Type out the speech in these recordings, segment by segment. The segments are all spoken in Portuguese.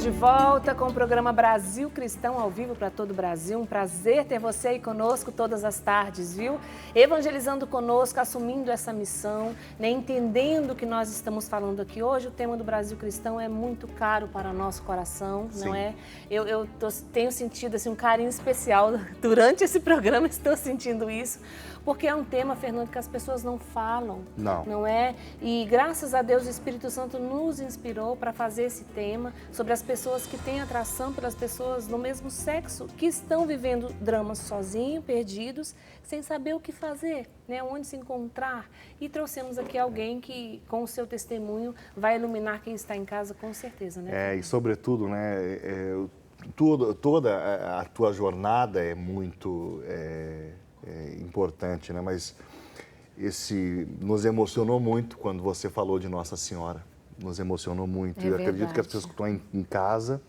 de volta com o programa Brasil Cristão ao vivo para todo o Brasil. Um prazer ter você aí conosco todas as tardes, viu? Evangelizando conosco, assumindo essa missão, né? Entendendo o que nós estamos falando aqui hoje. O tema do Brasil Cristão é muito caro para nosso coração, Sim. não é? Tenho sentido assim, um carinho especial durante esse programa, estou sentindo isso. Porque é um tema, Fernando, que as pessoas não falam, não é? E graças a Deus o Espírito Santo nos inspirou para fazer esse tema sobre as pessoas que têm atração pelas pessoas do mesmo sexo, que estão vivendo dramas sozinhos, perdidos, sem saber o que fazer, né? Onde se encontrar. E trouxemos aqui alguém que, com o seu testemunho, vai iluminar quem está em casa, com certeza, né? E sobretudo, né, toda a tua jornada é muito... importante, né? Mas nos emocionou muito quando você falou de Nossa Senhora. Nos emocionou muito. É Eu acredito que as pessoas que estão em casa,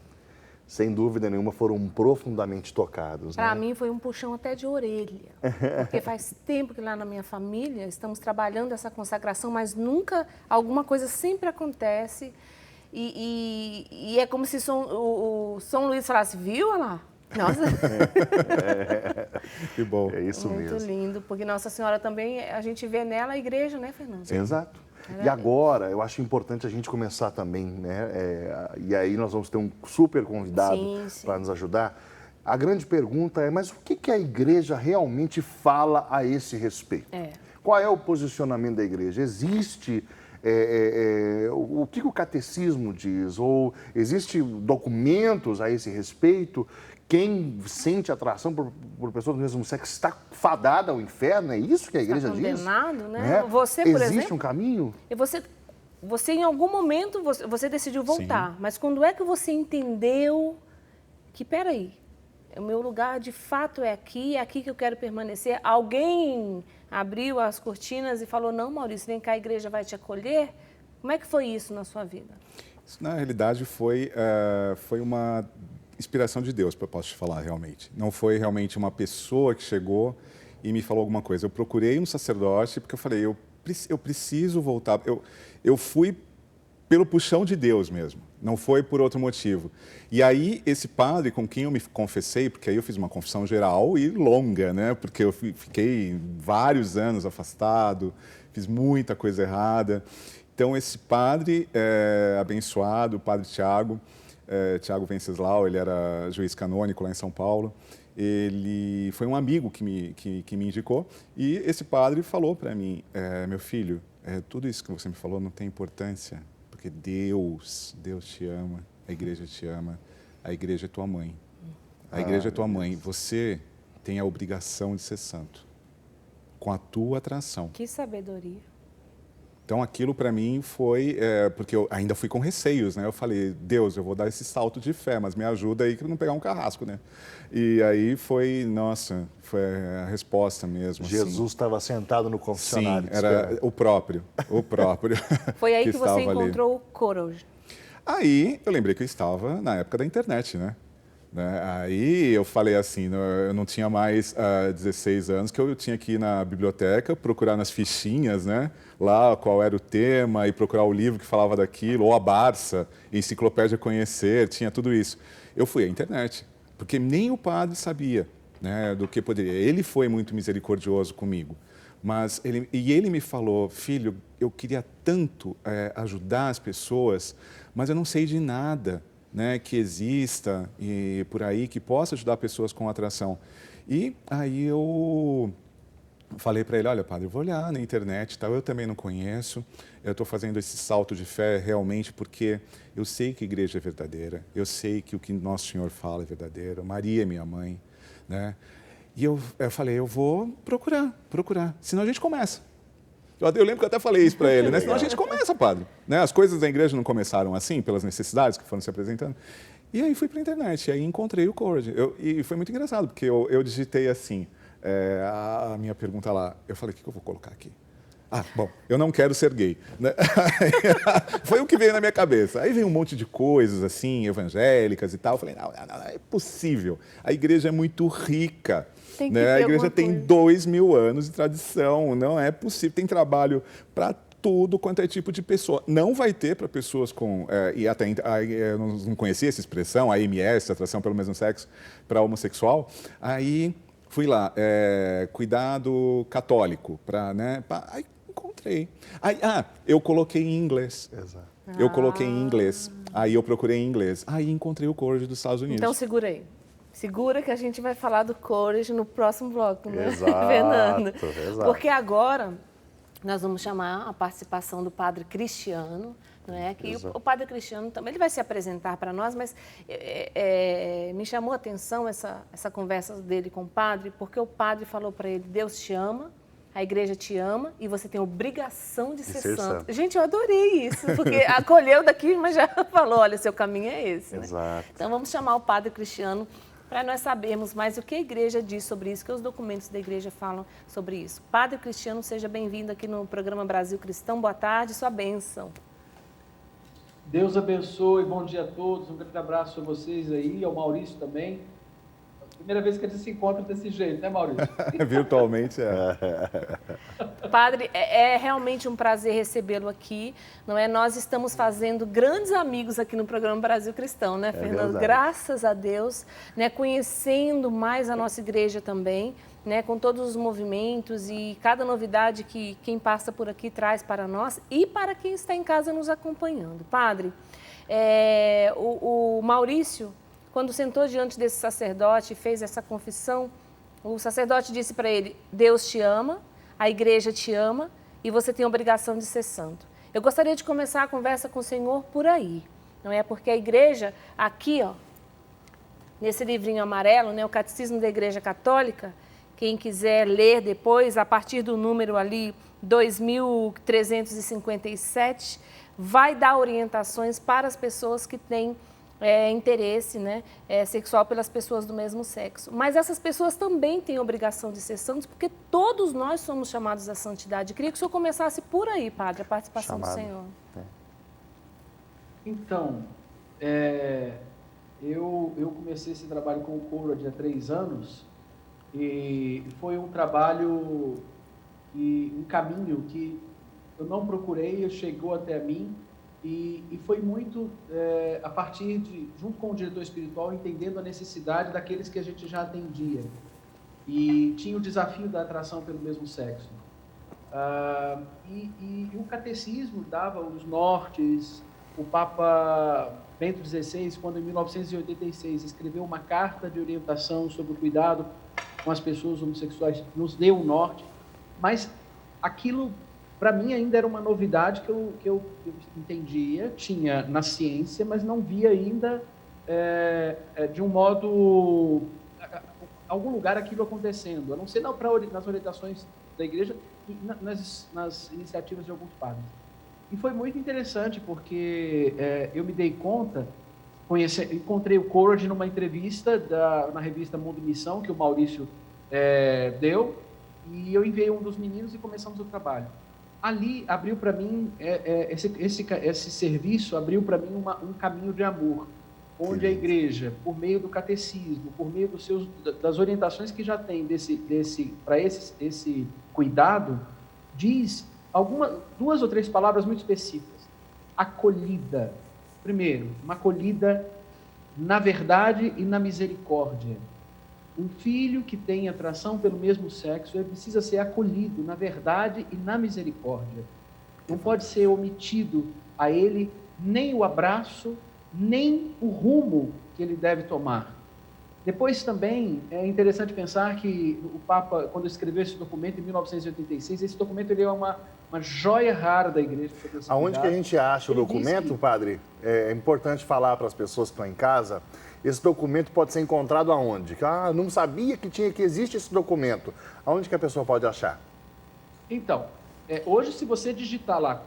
sem dúvida nenhuma, foram profundamente tocados. Para né? mim foi um puxão até de orelha, porque faz tempo que lá na minha família estamos trabalhando essa consagração, mas nunca, alguma coisa sempre acontece e é como se o São Luís falasse, viu, olha lá? Nossa. Que bom. É isso muito mesmo. Muito lindo, porque Nossa Senhora também, a gente vê nela a igreja, né, Fernando? Exato. E agora, eu acho importante a gente começar também, né? E aí nós vamos ter um super convidado para nos ajudar. A grande pergunta é, mas o que a igreja realmente fala a esse respeito? Qual é o posicionamento da igreja? Existe... o que o catecismo diz? Ou existem documentos a esse respeito? Quem sente atração por pessoas do mesmo sexo está fadada ao inferno? É isso que a igreja diz? Está condenado, né? Você, por exemplo... Existe um caminho? Você em algum momento, você decidiu voltar. Sim. Mas quando é que você entendeu que, peraí, o meu lugar de fato é aqui que eu quero permanecer? Alguém abriu as cortinas e falou, não, Maurício, vem cá, a igreja vai te acolher? Como é que foi isso na sua vida? Isso, na realidade, foi uma inspiração de Deus, eu posso te falar, realmente. Não foi realmente uma pessoa que chegou e me falou alguma coisa. Eu procurei um sacerdote porque eu falei, eu preciso voltar. Eu fui pelo puxão de Deus mesmo, não foi por outro motivo. E aí, esse padre com quem eu me confessei, porque aí eu fiz uma confissão geral e longa, né? Porque eu fiquei vários anos afastado, fiz muita coisa errada. Então, esse padre abençoado, o padre Tiago Venceslau, ele era juiz canônico lá em São Paulo. Ele foi um amigo que me indicou e esse padre falou para mim, meu filho, tudo isso que você me falou não tem importância, porque Deus te ama, a igreja te ama, a igreja é tua mãe. A igreja é tua mãe, você tem a obrigação de ser santo, com a tua atração. Que sabedoria. Então, aquilo para mim foi... porque eu ainda fui com receios, né? Eu falei, Deus, eu vou dar esse salto de fé, mas me ajuda aí para não pegar um carrasco, né? E aí foi a resposta mesmo. Jesus estava sentado no confessionário. Sim, era o próprio. Foi aí que você encontrou o courage. Aí, eu lembrei que eu estava na época da internet, né? Aí eu falei assim, eu não tinha mais 16 anos, que eu tinha que ir na biblioteca, procurar nas fichinhas, né? Lá qual era o tema e procurar o livro que falava daquilo, ou a Barça, Enciclopédia Conhecer, tinha tudo isso. Eu fui à internet, porque nem o padre sabia, né, do que poderia. Ele foi muito misericordioso comigo, mas ele me falou, filho, eu queria tanto ajudar as pessoas, mas eu não sei de nada, né, que exista e por aí que possa ajudar pessoas com atração. E aí eu falei para ele, olha, padre, eu vou olhar na internet, eu também não conheço, eu estou fazendo esse salto de fé realmente porque eu sei que a igreja é verdadeira, eu sei que o que Nosso Senhor fala é verdadeiro, Maria é minha mãe, né? E eu falei, eu vou procurar, senão a gente começa. Eu lembro que eu até falei isso para ele, né? Senão a gente começa, padre. Né? As coisas da igreja não começaram assim, pelas necessidades que foram se apresentando. E aí fui para a internet, e aí encontrei o Courage. E foi muito engraçado, porque eu digitei assim, a minha pergunta lá, eu falei, o que eu vou colocar aqui? Bom, eu não quero ser gay. Né? Foi o que veio na minha cabeça. Aí veio um monte de coisas assim, evangélicas e tal. Eu falei, não, é possível. A igreja é muito rica. Né? A igreja tem 2000 anos de tradição, não é possível. Tem trabalho para tudo quanto é tipo de pessoa. Não vai ter para pessoas com... e até eu não conhecia essa expressão, AMS, atração pelo mesmo sexo, para homossexual. Aí fui lá, cuidado católico, né? Aí encontrei. Aí, eu coloquei em inglês. Exato. Eu coloquei em inglês. Aí eu procurei em inglês. Aí encontrei o Courage dos Estados Unidos. Então segura aí. Segura que a gente vai falar do Courage no próximo bloco, né, exato, Fernanda? Exato. Porque agora nós vamos chamar a participação do Padre Cristiano, não é? Que o Padre Cristiano também ele vai se apresentar para nós, mas me chamou a atenção essa conversa dele com o padre, porque o padre falou para ele: Deus te ama, a igreja te ama e você tem obrigação de ser santo. Gente, eu adorei isso, porque acolheu daqui, mas já falou: olha, seu caminho é esse. Exato. Né? Então vamos chamar o Padre Cristiano para nós sabermos mais o que a igreja diz sobre isso, o que os documentos da igreja falam sobre isso. Padre Cristiano, seja bem-vindo aqui no programa Brasil Cristão. Boa tarde, sua bênção. Deus abençoe, bom dia a todos, um grande abraço a vocês aí, ao Maurício também. Primeira vez que a gente se encontra desse jeito, né, Maurício? Virtualmente, Padre, é realmente um prazer recebê-lo aqui, não é? Nós estamos fazendo grandes amigos aqui no programa Brasil Cristão, né, Fernando? Graças a Deus, né, conhecendo mais a nossa igreja também, né, com todos os movimentos e cada novidade que quem passa por aqui traz para nós e para quem está em casa nos acompanhando. Padre, o Maurício, quando sentou diante desse sacerdote e fez essa confissão, o sacerdote disse para ele: Deus te ama, a igreja te ama e você tem a obrigação de ser santo. Eu gostaria de começar a conversa com o senhor por aí, não é? Porque a igreja, aqui, ó, nesse livrinho amarelo, né, o Catecismo da Igreja Católica, quem quiser ler depois, a partir do número ali 2357, vai dar orientações para as pessoas que têm interesse, né, sexual pelas pessoas do mesmo sexo. Mas essas pessoas também têm obrigação de ser santos, porque todos nós somos chamados à santidade. Queria que o senhor começasse por aí, padre, a participação do senhor. Então, eu comecei esse trabalho com o Courage há 3 anos e foi um trabalho e um caminho que eu não procurei, chegou até mim. E foi muito a partir de, junto com o diretor espiritual, entendendo a necessidade daqueles que a gente já atendia. E tinha o desafio da atração pelo mesmo sexo. E o catecismo dava os nortes. O Papa Bento XVI, quando em 1986 escreveu uma carta de orientação sobre o cuidado com as pessoas homossexuais, nos deu um norte. Mas aquilo, para mim, ainda era uma novidade que eu entendia, tinha na ciência, mas não via ainda de um modo, algum lugar aquilo acontecendo, a não ser nas orientações da igreja e nas iniciativas de alguns padres. E foi muito interessante, porque eu me dei conta, encontrei o Courage numa entrevista na revista Mundo e Missão, que o Maurício deu, e eu enviei um dos meninos e começamos o trabalho. Ali abriu para mim, esse serviço abriu para mim um caminho de amor, onde a igreja, por meio do catecismo, por meio das orientações que já tem para esse cuidado, diz 2 ou 3 palavras muito específicas. Acolhida. Primeiro, uma acolhida na verdade e na misericórdia. Um filho que tem atração pelo mesmo sexo, ele precisa ser acolhido na verdade e na misericórdia. Não pode ser omitido a ele nem o abraço, nem o rumo que ele deve tomar. Depois também é interessante pensar que o Papa, quando escreveu esse documento em 1986, esse documento ele é uma joia rara da igreja. Aonde que a gente acha o documento, padre? É importante falar para as pessoas que estão em casa. Esse documento pode ser encontrado aonde? Não sabia que existe esse documento. Aonde que a pessoa pode achar? Então, hoje, se você digitar lá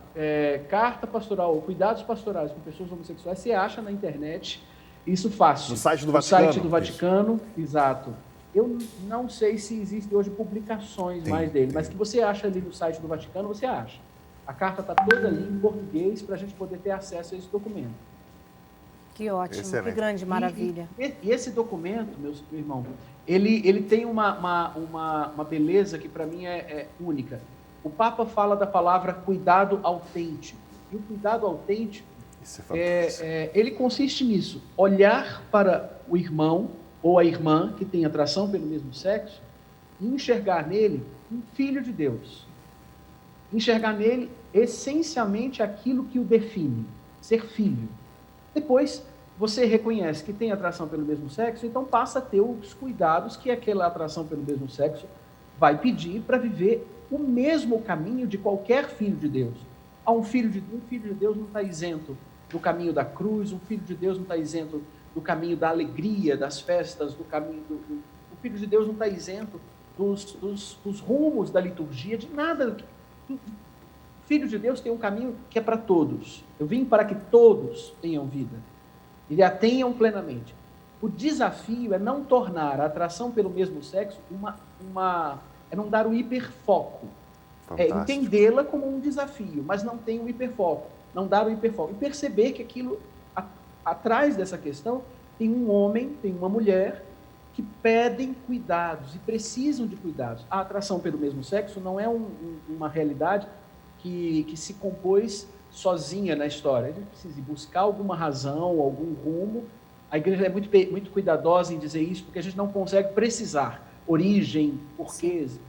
carta pastoral ou cuidados pastorais com pessoas homossexuais, você acha na internet isso fácil. No site do Vaticano? No site do Vaticano, exato. Eu não sei se existem hoje publicações mais dele, mas que você acha ali no site do Vaticano, você acha. A carta está toda ali em português para a gente poder ter acesso a esse documento. Que ótimo, excelente. Que grande maravilha. E esse documento, meu irmão, ele tem uma beleza que para mim é única. o Papa fala da palavra cuidado autêntico. E o cuidado autêntico, ele consiste nisso, olhar para o irmão ou a irmã que tem atração pelo mesmo sexo e enxergar nele um filho de Deus. Enxergar nele essencialmente aquilo que o define, ser filho. Depois, você reconhece que tem atração pelo mesmo sexo, então passa a ter os cuidados que aquela atração pelo mesmo sexo vai pedir para viver o mesmo caminho de qualquer filho de Deus. Um filho de Deus não está isento do caminho da cruz, um filho de Deus não está isento do caminho da alegria, das festas, do caminho o filho de Deus não está isento dos rumos da liturgia, de nada. O filho de Deus tem um caminho que é para todos. Eu vim para que todos tenham vida e a tenham plenamente. O desafio é não tornar a atração pelo mesmo sexo é não dar o hiperfoco. É entendê-la como um desafio, mas não tem o hiperfoco, não dar o hiperfoco. E perceber que aquilo, atrás dessa questão, tem um homem, tem uma mulher que pedem cuidados e precisam de cuidados. A atração pelo mesmo sexo não é uma realidade que se compôs sozinha na história. A gente precisa buscar alguma razão, algum rumo. A igreja é muito cuidadosa em dizer isso, porque a gente não consegue precisar origem, porquês,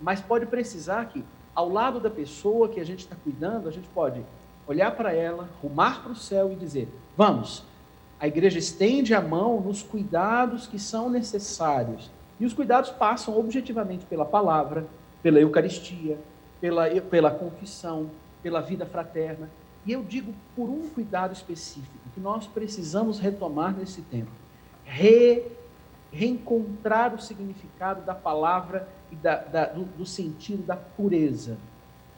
mas pode precisar que, ao lado da pessoa que a gente está cuidando, a gente pode olhar para ela, rumar para o céu e dizer, vamos, a igreja estende a mão nos cuidados que são necessários. E os cuidados passam objetivamente pela palavra, pela Eucaristia, pela confissão, pela vida fraterna. E eu digo por um cuidado específico, que nós precisamos retomar nesse tempo. Reencontrar o significado da palavra e do sentido da pureza.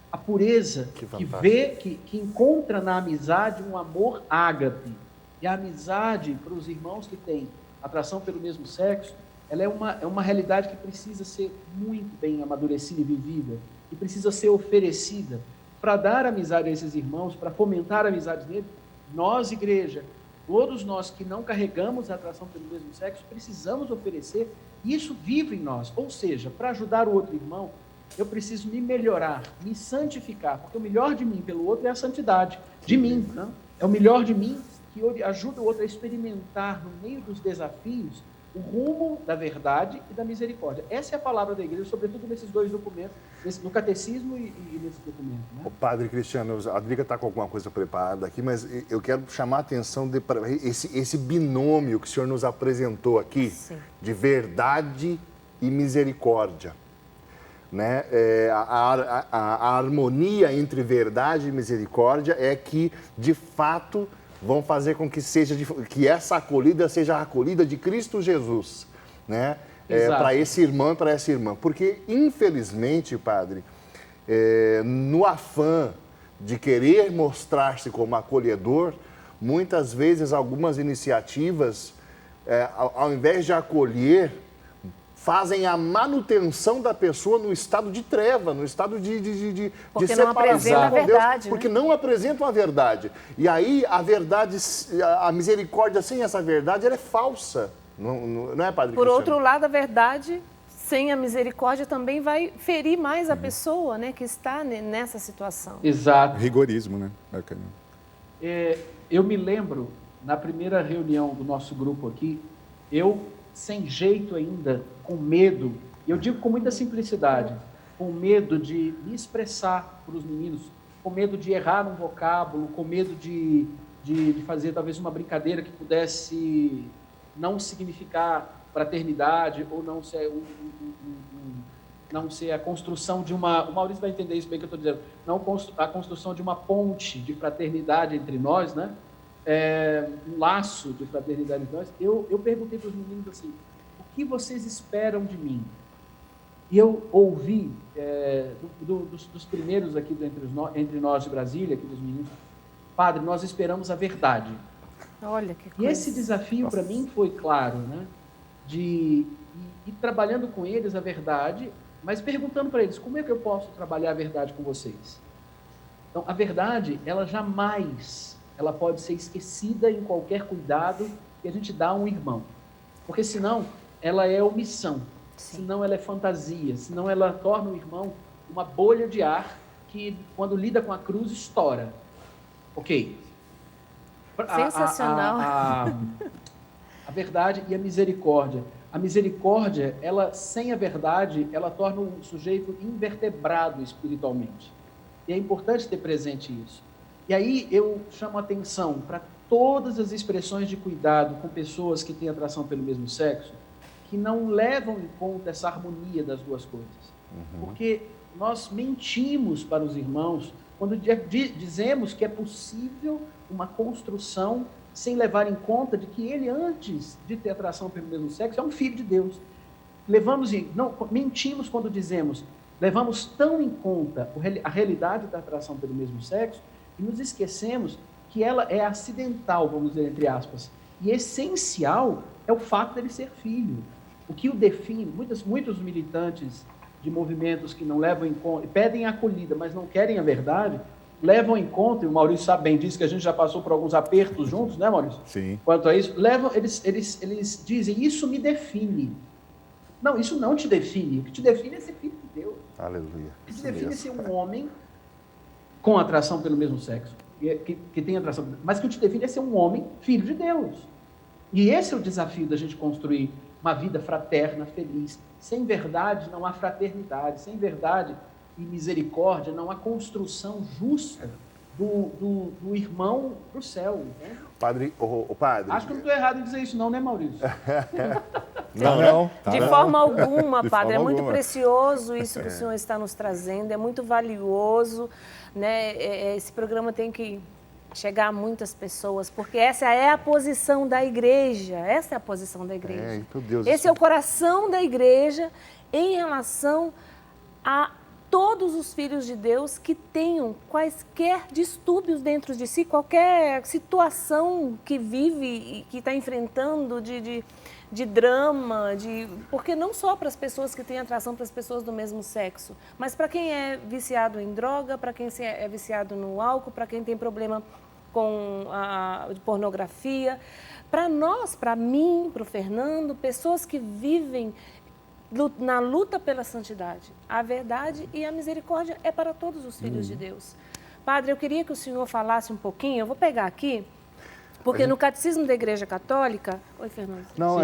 A pureza que encontra na amizade um amor ágape. E a amizade para os irmãos que têm atração pelo mesmo sexo, ela é uma realidade que precisa ser muito bem amadurecida e vivida, e precisa ser oferecida para dar amizade a esses irmãos, para fomentar amizades neles. Nós, igreja, todos nós que não carregamos a atração pelo mesmo sexo, precisamos oferecer, e isso vive em nós. Ou seja, para ajudar o outro irmão, eu preciso me melhorar, me santificar, porque o melhor de mim pelo outro é a santidade de mim. Não? É o melhor de mim que ajuda o outro a experimentar, no meio dos desafios, o rumo da verdade e da misericórdia. Essa é a palavra da igreja, sobretudo nesses dois documentos, no catecismo e nesse documento. Né? O padre Cristiano, a Drica está com alguma coisa preparada aqui, mas eu quero chamar a atenção para esse binômio que o senhor nos apresentou aqui, sim, de verdade e misericórdia. Né? A harmonia entre verdade e misericórdia é que, de fato, vão fazer com que essa acolhida seja a acolhida de Cristo Jesus, né? Para esse irmão e para essa irmã. Porque, infelizmente, padre, no afã de querer mostrar-se como acolhedor, muitas vezes algumas iniciativas, ao invés de acolher, fazem a manutenção da pessoa no estado de treva, no estado de separação com Deus, porque não apresentam a verdade. E aí a verdade, a misericórdia sem essa verdade, ela é falsa, não é, padre? Por outro lado, a verdade sem a misericórdia também vai ferir mais a pessoa, né, que está nessa situação. Exato. Rigorismo, né? Eu me lembro, na primeira reunião do nosso grupo aqui, sem jeito ainda, com medo, eu digo com muita simplicidade, com medo de me expressar para os meninos, com medo de errar um vocábulo, com medo de fazer talvez uma brincadeira que pudesse não significar fraternidade ou não ser a construção de uma... O Maurício vai entender isso bem que eu estou dizendo. Não a construção de uma ponte de fraternidade entre nós, né? Um laço de fraternidade entre nós. Eu perguntei para os meninos assim, o que vocês esperam de mim? E eu ouvi dos primeiros aqui entre nós de Brasília, aqui dos meninos, padre, nós esperamos a verdade. Olha que coisa. E esse desafio para mim foi claro, né? De ir trabalhando com eles a verdade, mas perguntando para eles, como é que eu posso trabalhar a verdade com vocês? Então, a verdade, ela jamais, ela pode ser esquecida em qualquer cuidado que a gente dá a um irmão. Porque senão, ela é omissão, sim, senão ela é fantasia, senão ela torna o irmão uma bolha de ar que, quando lida com a cruz, estoura. Ok. Sensacional. A verdade e a misericórdia. A misericórdia, ela, sem a verdade, ela torna o sujeito invertebrado espiritualmente. E é importante ter presente isso. E aí eu chamo a atenção para todas as expressões de cuidado com pessoas que têm atração pelo mesmo sexo, que não levam em conta essa harmonia das duas coisas. Porque nós mentimos para os irmãos quando dizemos que é possível uma construção sem levar em conta de que ele, antes de ter atração pelo mesmo sexo, é um filho de Deus. Mentimos quando dizemos, levamos tão em conta a realidade da atração pelo mesmo sexo e nos esquecemos que ela é acidental, vamos dizer, entre aspas. E essencial é o fato dele ser filho. O que o define, muitos militantes de movimentos que não levam em conta, pedem acolhida, mas não querem a verdade, levam em conta, e o Maurício sabe bem disso, que a gente já passou por alguns apertos juntos, né, Maurício? Sim. Quanto a isso, eles dizem, isso me define. Não, isso não te define. O que te define é ser filho de Deus. Aleluia. O que te define é ser um homem com atração pelo mesmo sexo, que tem atração, mas o que te define é ser um homem filho de Deus. E esse é o desafio da gente construir uma vida fraterna, feliz. Sem verdade não há fraternidade, sem verdade e misericórdia não há construção justa do irmão para o céu. Né? Padre. Acho que eu não estou errado em dizer isso não, né, Maurício? Não. De forma alguma, De Padre. forma É muito alguma. precioso isso que o Senhor está nos trazendo, é muito valioso, né? Esse programa tem que chegar a muitas pessoas, porque essa é a posição da igreja, essa é a posição da igreja. Então Deus, esse é o coração da igreja em relação a todos os filhos de Deus que tenham quaisquer distúrbios dentro de si, qualquer situação que vive e que está enfrentando de drama, porque não só para as pessoas que têm atração para as pessoas do mesmo sexo, mas para quem é viciado em droga, para quem é viciado no álcool, para quem tem problema com a pornografia, para nós, para mim, para o Fernando, pessoas que vivem na luta pela santidade. A verdade e a misericórdia é para todos os filhos de Deus. Padre, eu queria que o senhor falasse um pouquinho, eu vou pegar aqui, porque no Catecismo da Igreja Católica... Oi, Fernando. Não,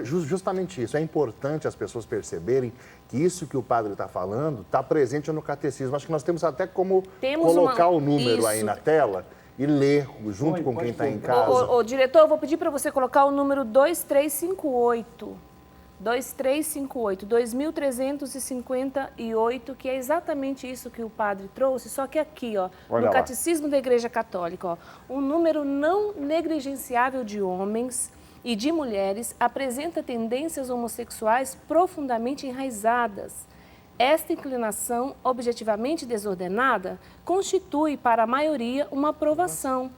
justamente isso. É importante as pessoas perceberem que isso que o padre está falando está presente no Catecismo. Acho que nós temos até como colocar o número aí na tela e ler junto com quem está em casa. Ô, diretor, eu vou pedir para você colocar o número 2358. 2358, 2358, que é exatamente isso que o padre trouxe, só que aqui, ó, no Catecismo da Igreja Católica, ó, um número não negligenciável de homens e de mulheres apresenta tendências homossexuais profundamente enraizadas. Esta inclinação, objetivamente desordenada, constitui para a maioria uma aprovação.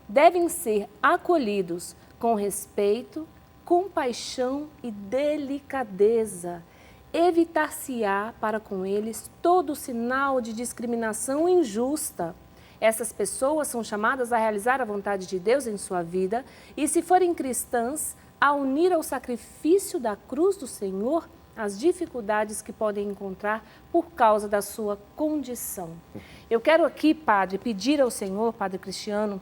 Devem ser acolhidos com respeito, compaixão e delicadeza. Evitar-se-á para com eles todo sinal de discriminação injusta. Essas pessoas são chamadas a realizar a vontade de Deus em sua vida e, se forem cristãs, a unir ao sacrifício da cruz do Senhor as dificuldades que podem encontrar por causa da sua condição. Eu quero aqui, Padre, pedir ao Senhor, Padre Cristiano,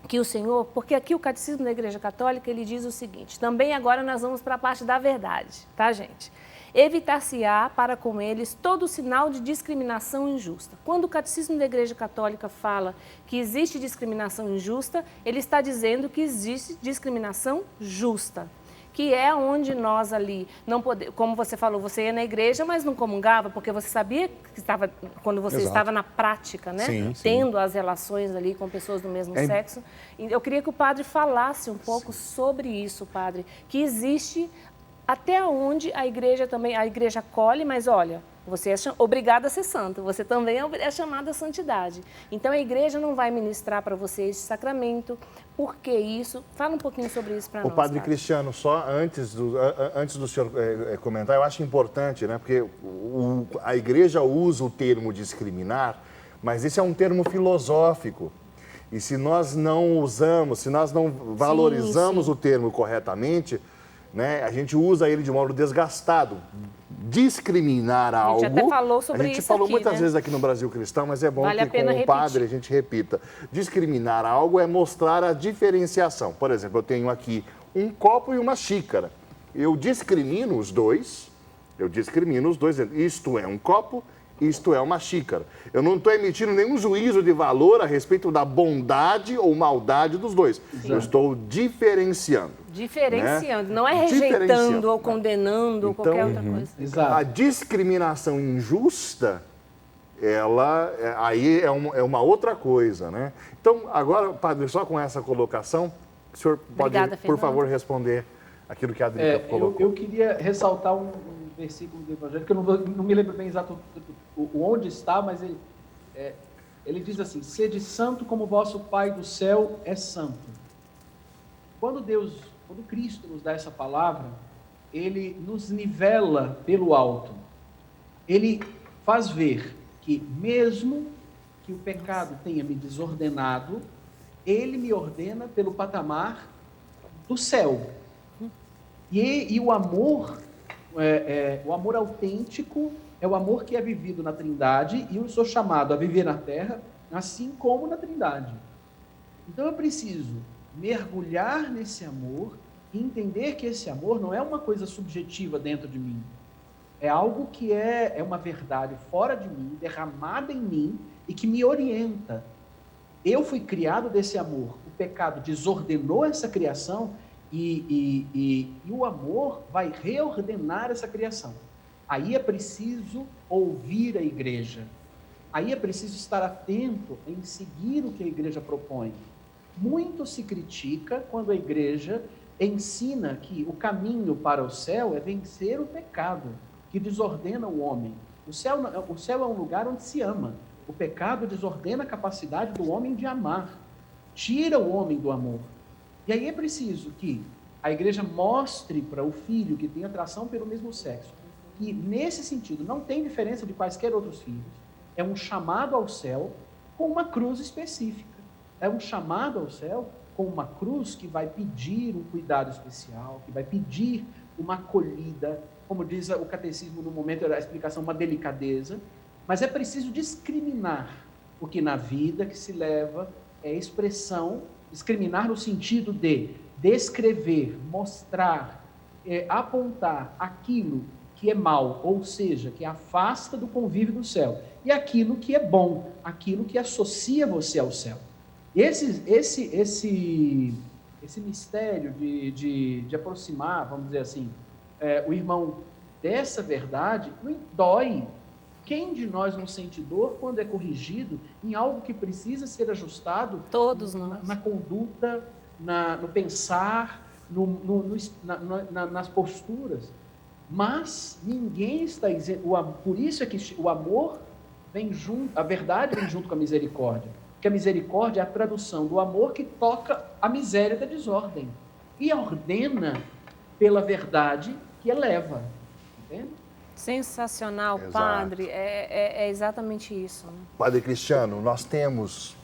que o Senhor, porque aqui o Catecismo da Igreja Católica, ele diz o seguinte, também agora nós vamos para a parte da verdade, tá, gente? Evitar-se-á para com eles todo sinal de discriminação injusta. Quando o Catecismo da Igreja Católica fala que existe discriminação injusta, ele está dizendo que existe discriminação justa, que é onde nós ali não podemos, como você falou, você ia na igreja, mas não comungava, porque você sabia que estava, quando você estava na prática, né? Sim. Tendo as relações ali com pessoas do mesmo sexo. Eu queria que o padre falasse um pouco sobre isso, padre, que existe até onde a igreja acolhe, mas olha, você é obrigado a ser santo, você também é chamado à santidade. Então a igreja não vai ministrar para você esse sacramento, por que isso? Fala um pouquinho sobre isso para nós. O padre Cristiano, só antes do senhor comentar, eu acho importante, né? Porque a igreja usa o termo discriminar, mas esse é um termo filosófico. E se nós não usamos, se nós não valorizamos o termo corretamente, né? A gente usa ele de modo desgastado. Discriminar algo... A gente até falou sobre isso. A gente falou aqui, muitas né? vezes aqui no Brasil Cristão, mas é bom vale que com o padre a gente repita. Discriminar algo é mostrar a diferenciação. Por exemplo, eu tenho aqui um copo e uma xícara. Eu discrimino os dois. Isto é um copo, isto é uma xícara. Eu não estou emitindo nenhum juízo de valor a respeito da bondade ou maldade dos dois. Sim. Eu estou diferenciando. Diferenciando, né? Não é rejeitando ou condenando ou qualquer outra coisa. Exato. A discriminação injusta, ela aí é uma outra coisa, né? Então, agora, padre, só com essa colocação, o senhor pode, por favor, responder aquilo que a Adriana colocou. Eu queria ressaltar um versículo do Evangelho, que eu não me lembro bem exato onde está, mas ele diz assim: sede santo como vosso Pai do céu é santo. Quando Cristo nos dá essa palavra, ele nos nivela pelo alto. Ele faz ver que mesmo que o pecado tenha me desordenado, ele me ordena pelo patamar do céu. E o amor, o amor autêntico é o amor que é vivido na Trindade, e eu sou chamado a viver na terra, assim como na Trindade. Então eu preciso mergulhar nesse amor e entender que esse amor não é uma coisa subjetiva dentro de mim. É algo que é uma verdade fora de mim, derramada em mim e que me orienta. Eu fui criado desse amor. O pecado desordenou essa criação e o amor vai reordenar essa criação. Aí é preciso ouvir a igreja. Aí é preciso estar atento em seguir o que a igreja propõe. Muito se critica quando a igreja ensina que o caminho para o céu é vencer o pecado, que desordena o homem. O céu é um lugar onde se ama. O pecado desordena a capacidade do homem de amar, tira o homem do amor. E aí é preciso que a igreja mostre para o filho que tem atração pelo mesmo sexo, que nesse sentido não tem diferença de quaisquer outros filhos. É um chamado ao céu com uma cruz específica. É um chamado ao céu com uma cruz que vai pedir um cuidado especial, que vai pedir uma acolhida, como diz o catecismo no momento da explicação, uma delicadeza, mas é preciso discriminar, porque na vida que se leva é expressão, discriminar no sentido de descrever, mostrar, apontar aquilo que é mal, ou seja, que afasta do convívio do céu, e aquilo que é bom, aquilo que associa você ao céu. Esse mistério de aproximar, vamos dizer assim, o irmão dessa verdade, dói. Quem de nós não sente dor quando é corrigido em algo que precisa ser ajustado? Todos nós. Na conduta, no pensar, nas posturas. Mas ninguém está dizendo... Por isso é que o amor vem junto, a verdade vem junto com a misericórdia. Porque a misericórdia é a tradução do amor que toca a miséria da desordem e ordena pela verdade que eleva. Entende? Sensacional, exato. Padre. É exatamente isso. Né? Padre Cristiano, nós temos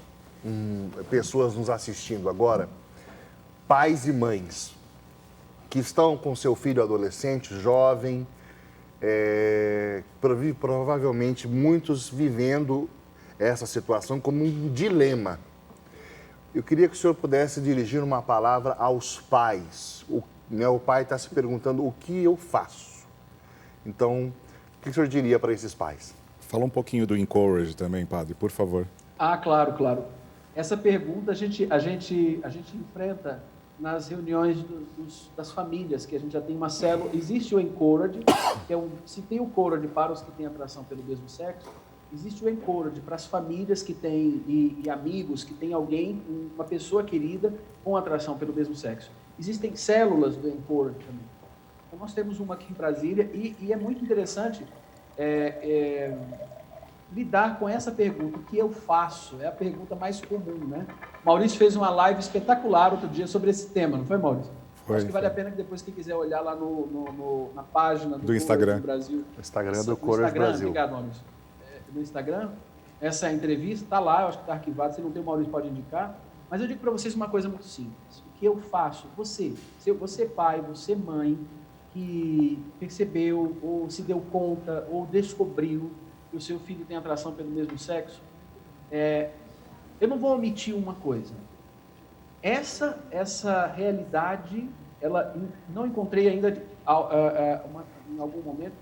pessoas nos assistindo agora, pais e mães, que estão com seu filho adolescente, jovem, provavelmente muitos vivendo essa situação como um dilema. Eu queria que o senhor pudesse dirigir uma palavra aos pais. O pai está se perguntando o que eu faço. Então, o que o senhor diria para esses pais? Fala um pouquinho do Encourage também, padre, por favor. Claro. Essa pergunta a gente enfrenta nas reuniões das famílias, que a gente já tem uma célula. Existe o Encourage, se tem o Encourage para os que têm atração pelo mesmo sexo, existe o Encourage para as famílias que têm e amigos que têm alguém, uma pessoa querida com atração pelo mesmo sexo. Existem células do Encourage também. Então, nós temos uma aqui em Brasília e é muito interessante lidar com essa pergunta. O que eu faço? É a pergunta mais comum, né? Maurício fez uma live espetacular outro dia sobre esse tema, não foi, Maurício? Acho que vale a pena que depois, quem quiser olhar lá na página do Instagram. do Brasil. O Instagram do Encourage Brasil. Obrigado, Maurício. No Instagram, essa entrevista está lá, eu acho que está arquivado, se não tem, o Maurício pode indicar. Mas eu digo para vocês uma coisa muito simples. O que eu faço? Você pai, você mãe, que percebeu, ou se deu conta, ou descobriu que o seu filho tem atração pelo mesmo sexo, eu não vou omitir uma coisa. Essa realidade, ela não encontrei ainda, em algum momento,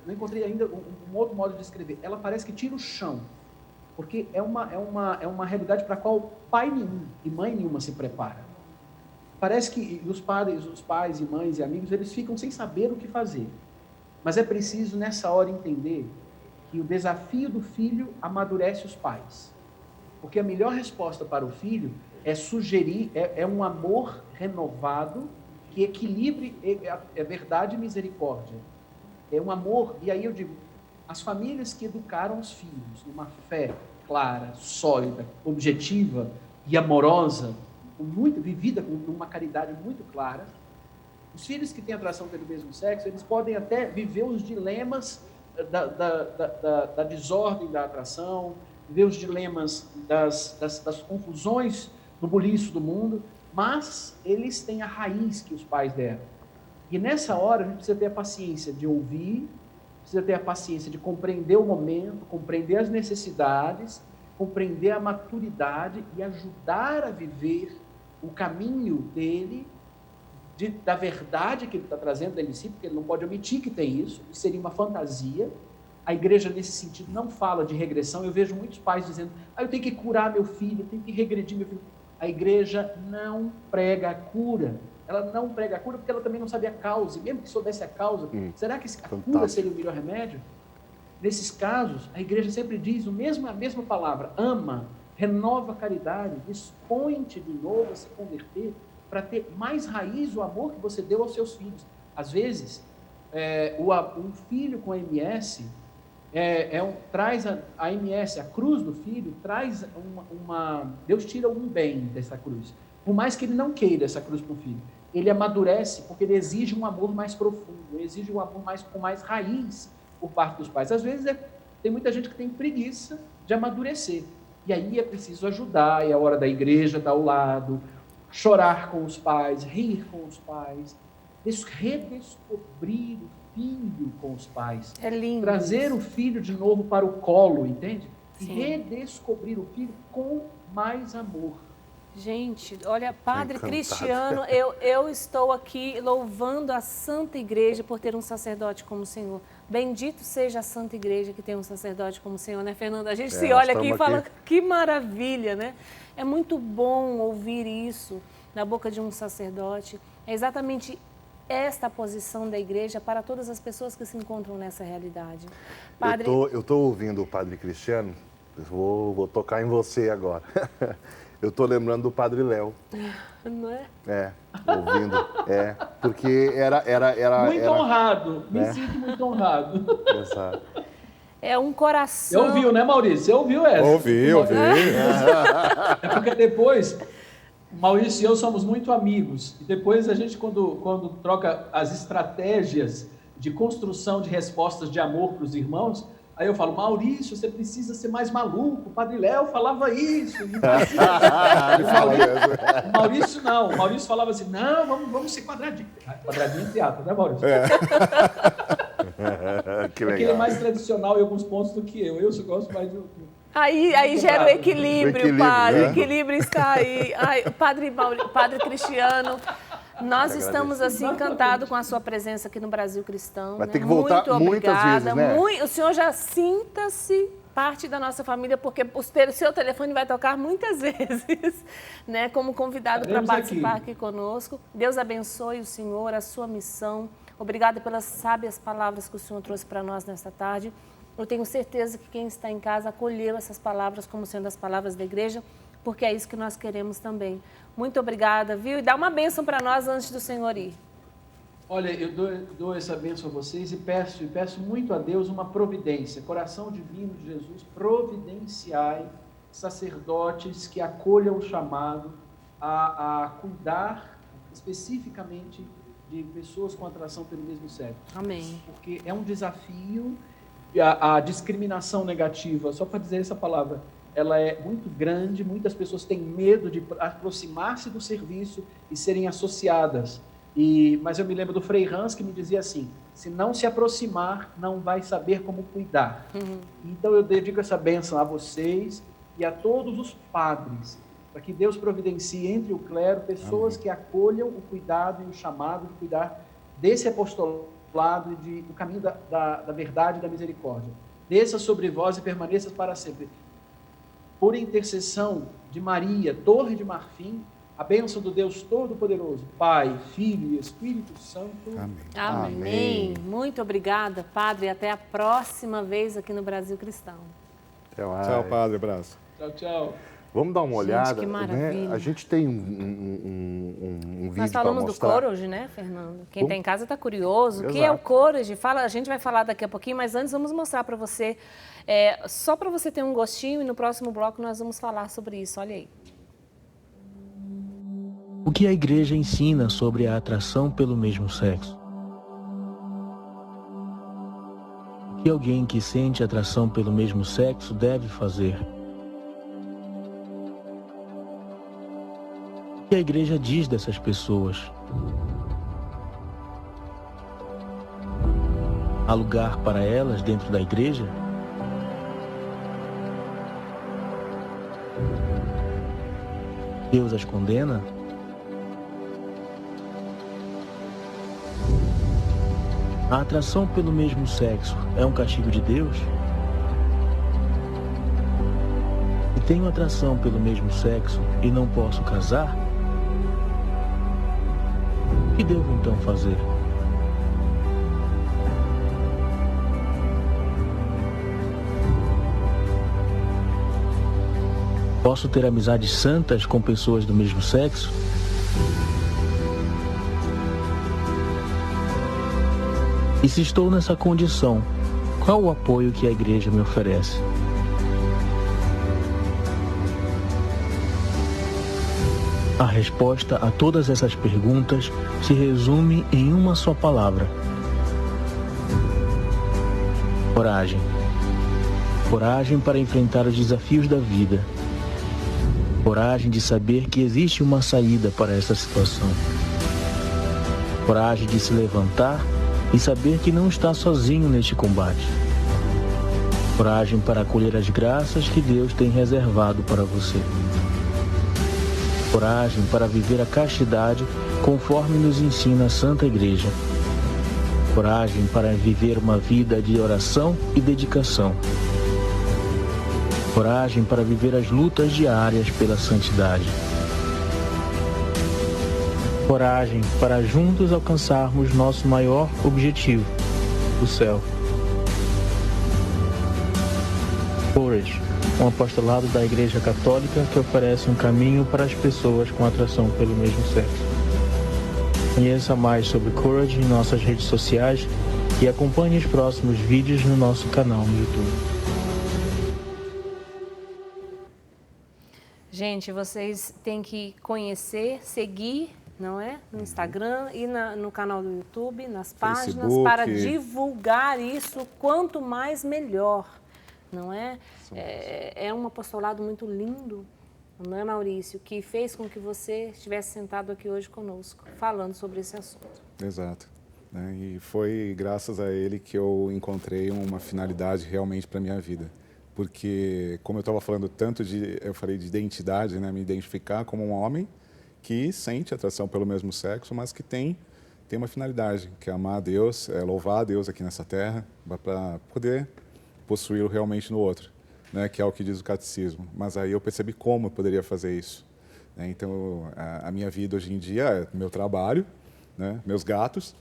não encontrei ainda um outro modo de descrever. Ela parece que tira o chão, porque é uma realidade para a qual pai nenhum e mãe nenhuma se prepara. Parece que os pais e mães e amigos, eles ficam sem saber o que fazer. Mas é preciso, nessa hora, entender que o desafio do filho amadurece os pais. Porque a melhor resposta para o filho é sugerir, é um amor renovado que equilibre verdade e misericórdia. É um amor, e aí eu digo, as famílias que educaram os filhos numa fé clara, sólida, objetiva e amorosa, vivida com uma caridade muito clara, os filhos que têm atração pelo mesmo sexo, eles podem até viver os dilemas da desordem da atração, viver os dilemas das confusões do buliço do mundo, mas eles têm a raiz que os pais deram. E nessa hora a gente precisa ter a paciência de ouvir, precisa ter a paciência de compreender o momento, compreender as necessidades, compreender a maturidade e ajudar a viver o caminho dele, da verdade que ele está trazendo dentro de si, porque ele não pode omitir que tem isso seria uma fantasia. A igreja, nesse sentido, não fala de regressão. Eu vejo muitos pais dizendo, eu tenho que curar meu filho, eu tenho que regredir meu filho. A igreja não prega a cura. Ela não prega a cura porque ela também não sabe a causa. E mesmo que soubesse a causa, será que a cura seria o melhor remédio? Nesses casos, a igreja sempre diz a mesma palavra, ama, renova a caridade, dispõe-te de novo a se converter para ter mais raiz o amor que você deu aos seus filhos. Às vezes, um filho com MS traz a MS, a cruz do filho, traz Deus tira um bem dessa cruz. Por mais que ele não queira essa cruz para o filho, ele amadurece porque ele exige um amor mais profundo, exige um amor com mais raiz por parte dos pais. Às vezes tem muita gente que tem preguiça de amadurecer. E aí é preciso ajudar, é a hora da igreja estar ao lado, chorar com os pais, rir com os pais, redescobrir o filho com os pais. É lindo. Trazer o filho de novo para o colo, entende? Sim. E redescobrir o filho com mais amor. Gente, olha, Padre Cristiano, eu estou aqui louvando a Santa Igreja por ter um sacerdote como o Senhor. Bendito seja a Santa Igreja que tem um sacerdote como o Senhor, né, Fernanda? A gente se olha aqui e fala, que maravilha, né? É muito bom ouvir isso na boca de um sacerdote. É exatamente esta posição da igreja para todas as pessoas que se encontram nessa realidade. Padre... Eu estou ouvindo o Padre Cristiano, vou tocar em você agora. Eu estou lembrando do Padre Léo. Não é? Ouvindo. Porque era muito honrado, me sinto muito honrado. Exato. É um coração... Você ouviu, né, Maurício? Você ouviu essa? Ouvi. É porque depois, Maurício e eu somos muito amigos. E depois a gente, quando troca as estratégias de construção de respostas de amor para os irmãos, aí eu falo, Maurício, você precisa ser mais maluco. O Padre Léo falava isso. Maurício não. O Maurício falava assim, não, vamos ser quadradinho. Quadradinho em teatro, né, Maurício? Que legal. Porque ele é mais tradicional em alguns pontos do que eu. Eu só gosto mais do... Aí gera o equilíbrio, Padre. Né? O equilíbrio está aí. Padre Cristiano, nós estamos assim encantados com a sua presença aqui no Brasil Cristão. Vai ter que voltar muito muitas obrigada. vezes, né? O senhor já sinta-se parte da nossa família, porque o seu telefone vai tocar muitas vezes, né, como convidado para participar aqui conosco. Deus abençoe o senhor, a sua missão. Obrigada pelas sábias palavras que o senhor trouxe para nós nesta tarde. Eu tenho certeza que quem está em casa acolheu essas palavras como sendo as palavras da igreja, porque é isso que nós queremos também. Muito obrigada, viu? E dá uma bênção para nós antes do Senhor ir. Olha, eu dou essa bênção a vocês e peço muito a Deus uma providência. Coração divino de Jesus, providenciai sacerdotes que acolham o chamado a cuidar especificamente de pessoas com atração pelo mesmo sexo. Amém. Porque é um desafio, a discriminação negativa, só para dizer essa palavra, ela é muito grande, muitas pessoas têm medo de aproximar-se do serviço e serem associadas. Mas eu me lembro do Frei Hans que me dizia assim, se não se aproximar, não vai saber como cuidar. Então eu dedico essa bênção a vocês e a todos os padres, para que Deus providencie entre o clero pessoas que acolham o cuidado e o chamado de cuidar desse apostolado e do caminho da verdade e da misericórdia. Desça sobre vós e permaneça para sempre. Por intercessão de Maria, Torre de Marfim, a bênção do Deus Todo-Poderoso, Pai, Filho e Espírito Santo. Amém. Amém. Muito obrigada, Padre, e até a próxima vez aqui no Brasil Cristão. Tchau, Padre, abraço. Tchau, tchau. Vamos dar uma olhada, que maravilha. Né? A gente tem um vídeo para mostrar. Nós falamos do Courage, né, Fernando? Quem está em casa está curioso. O que é o Courage? A gente vai falar daqui a pouquinho, mas antes vamos mostrar para você, só para você ter um gostinho, e no próximo bloco nós vamos falar sobre isso. Olha aí. O que a igreja ensina sobre a atração pelo mesmo sexo? O que alguém que sente atração pelo mesmo sexo deve fazer? O que a igreja diz dessas pessoas? Há lugar para elas dentro da igreja? Deus as condena? A atração pelo mesmo sexo é um castigo de Deus? Se tenho atração pelo mesmo sexo e não posso casar, o que devo então fazer? Posso ter amizades santas com pessoas do mesmo sexo? E se estou nessa condição, qual o apoio que a igreja me oferece? A resposta a todas essas perguntas se resume em uma só palavra: coragem. Coragem para enfrentar os desafios da vida. Coragem de saber que existe uma saída para essa situação. Coragem de se levantar e saber que não está sozinho neste combate. Coragem para acolher as graças que Deus tem reservado para você. Coragem para viver a castidade conforme nos ensina a Santa Igreja. Coragem para viver uma vida de oração e dedicação. Coragem para viver as lutas diárias pela santidade. Coragem para juntos alcançarmos nosso maior objetivo, o céu. Courage, um apostolado da Igreja Católica que oferece um caminho para as pessoas com atração pelo mesmo sexo. Conheça mais sobre Courage em nossas redes sociais e acompanhe os próximos vídeos no nosso canal no YouTube. Gente, vocês têm que conhecer, seguir, não é? No Instagram e no canal do YouTube, nas páginas, Facebook. Para divulgar isso, quanto mais melhor, não é? É um apostolado muito lindo, não é, Maurício? Que fez com que você estivesse sentado aqui hoje conosco, falando sobre esse assunto. Exato. E foi graças a ele que eu encontrei uma finalidade realmente para a minha vida. Porque, como eu estava falando tanto eu falei de identidade, né? Me identificar como um homem que sente atração pelo mesmo sexo, mas que tem uma finalidade, que é amar a Deus, louvar a Deus aqui nessa terra, para poder possuí-lo realmente no outro, né? Que é o que diz o catecismo. Mas aí eu percebi como eu poderia fazer isso. Né? Então, a minha vida hoje em dia é meu trabalho, né? Meus gatos,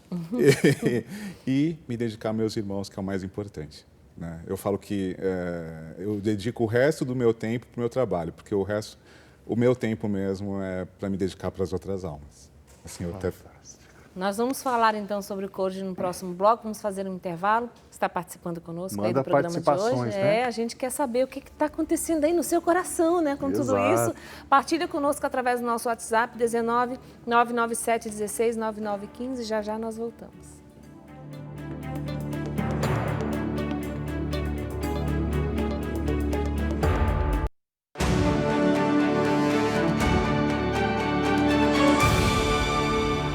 e me dedicar aos meus irmãos, que é o mais importante. Né? Eu falo que eu dedico o resto do meu tempo para o meu trabalho, porque o meu tempo mesmo é para me dedicar para as outras almas. Assim, Nós vamos falar então sobre o Courage no próximo bloco, vamos fazer um intervalo. Você está participando conosco aí do programa de hoje? Né? A gente quer saber o que está acontecendo aí no seu coração, né, com tudo isso. Partilha conosco através do nosso WhatsApp, 19 997 16 9915, já já nós voltamos.